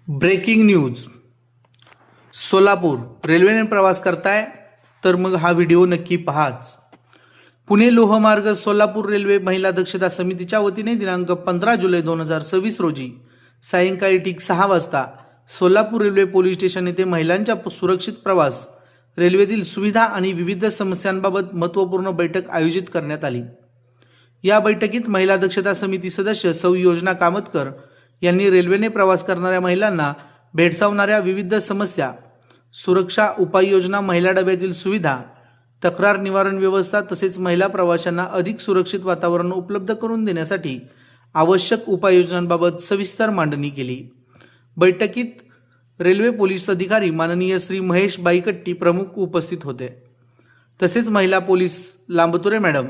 Breaking news. Solapur रेल्वेने प्रवास करताय तर मग हा व्हिडिओ नक्की पहाच. पुणे लोहमार्ग सोलापूर रेल्वे महिला दक्षता समितीच्या वतीने दिनांक 15 जुलै 2026 रोजी सायंकाळी ठीक 6 वाजता सोलापूर रेल्वे पोलीस स्टेशन येथे महिलांच्या सुरक्षित प्रवास, रेल्वेतील सुविधा आणि विविध समस्यांबाबत महत्त्वपूर्ण बैठक आयोजित करण्यात आली. या बैठकीत महिला दक्षता समिती सदस्य सौ योजना कामतकर यांनी रेल्वेने प्रवास करणाऱ्या महिलांना भेडसावणाऱ्या विविध समस्या, सुरक्षा उपाययोजना, महिला डब्यातील सुविधा, तक्रार निवारण व्यवस्था तसेच महिला प्रवाशांना अधिक सुरक्षित वातावरण उपलब्ध करून देण्यासाठी आवश्यक उपाययोजनांबाबत सविस्तर मांडणी केली. बैठकीत रेल्वे पोलीस अधिकारी माननीय श्री महेश बाईकट्टी प्रमुख उपस्थित होते. तसेच महिला पोलीस लांबतुरे मॅडम,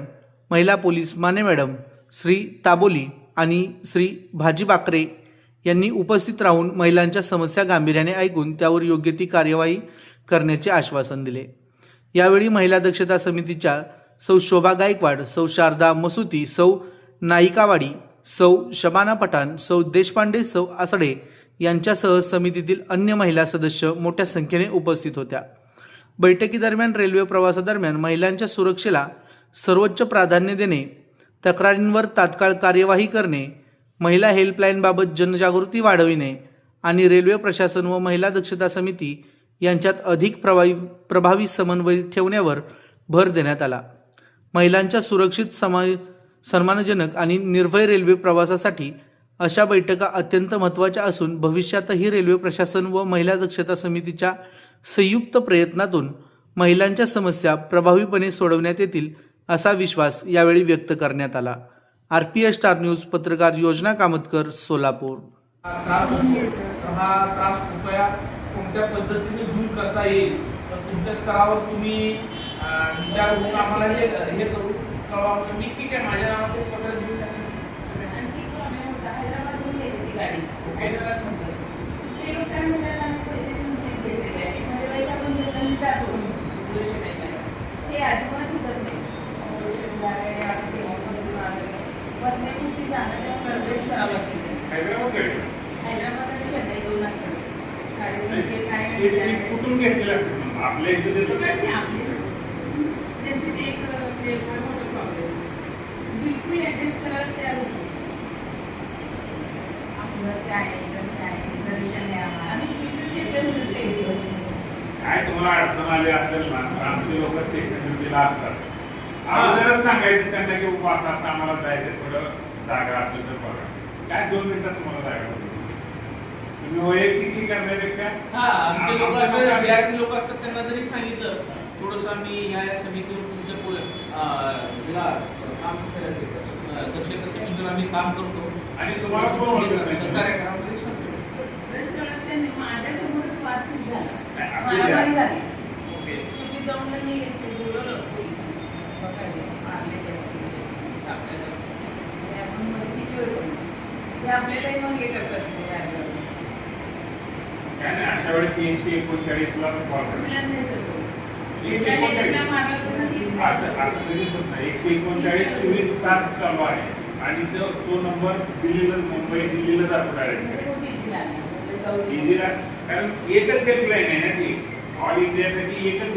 महिला पोलीस माने मॅडम, श्री ताबोली आणि श्री भाजी बाकरे यांनी उपस्थित राहून महिलांच्या समस्या गांभीर्याने ऐकून त्यावर योग्य ती कार्यवाही करण्याचे आश्वासन दिले. यावेळी महिला दक्षता समितीच्या सौ शोभा गायकवाड, सौ शारदा मसुती, सौ नाईकावाडी, सौ शबाना पठाण, सौ देशपांडे, सौ आसडे यांच्यासह समितीतील अन्य महिला सदस्य मोठ्या संख्येने उपस्थित होत्या. बैठकीदरम्यान रेल्वे प्रवासादरम्यान महिलांच्या सुरक्षेला सर्वोच्च प्राधान्य देणे, तक्रारींवर तात्काळ कार्यवाही करणे, महिला हेल्पलाईनबाबत जनजागृती वाढविणे आणि रेल्वे प्रशासन व महिला दक्षता समिती यांच्यात अधिक प्रभावी समन्वय ठेवण्यावर भर देण्यात आला. महिलांच्या सुरक्षित सन्मानजनक आणि निर्भय रेल्वे प्रवासासाठी अशा बैठका अत्यंत महत्त्वाच्या असून भविष्यातही रेल्वे प्रशासन व महिला दक्षता समितीच्या संयुक्त प्रयत्नातून महिलांच्या समस्या प्रभावीपणे सोडवण्यात येतील असा विश्वास यावेळी व्यक्त करण्यात आला. RPS स्टार न्यूज पत्रकार योजना कामतकर, सोलापूर. त्रास कृपया कोणत्या पद्धतीने दूर करता येईल तर तुमच्या स्तरावर तुम्ही विचार करून आम्हाला हे करू कळवा. मी ठीक आहे, माझ्या नावाचे पत्र देऊन बसण्यापुरती जाण्याच्या सर्वेस करावं लागते. हैदराबाद आणि चेन्नई 2 असतात. 350 काय कुठून घेतलेलं आपल्या इथे त्यांचे ते एक मोठं प्रॉब्लेम बिलकुल ॲडजस्ट करायला तयार होतो. आपलं काय आहे रिझर्वेशन आहे आम्हाला, आम्ही सीटच घेतले काय तुम्हाला अडचण आली असेल ना, आमचे लोक स्टेशन ड्युटीला असतात. अगोदरच सांगायचं त्यांना की उपवास असता आम्हाला जायचं, थोडं जागा असेल तर बघा. काय 2 मिनिटात तुम्हाला जागा होती. तुम्ही वैयक्तिक करण्यापेक्षा आमचे लोक असतात, लोक असतात त्यांना जरी सांगितलं थोडंसं आम्ही ह्या समितीवर तुमच्या काम दक्षता समितीवर आम्ही काम करतो आणि तुम्हाला कोण सहकार्य करावं माझ्यासमोरच वाद खूप झाला, मारामारी झाली. सिटीत जाऊन मी बोलवलं पोलिसांनी, मारले आपण मध्ये किती वेळ ते आपल्यालाही मग हे करतात. काय नाही, अशा वेळेस 339 ला कॉल करतो. 139 24 तास चालू आहे आणि तो नंबर दिल्लीला, मुंबई दिल्लीला जातो डायरेक्ट. कारण एकच हेल्पलाईन आहे ना ती, ऑल इंडियासाठी एकच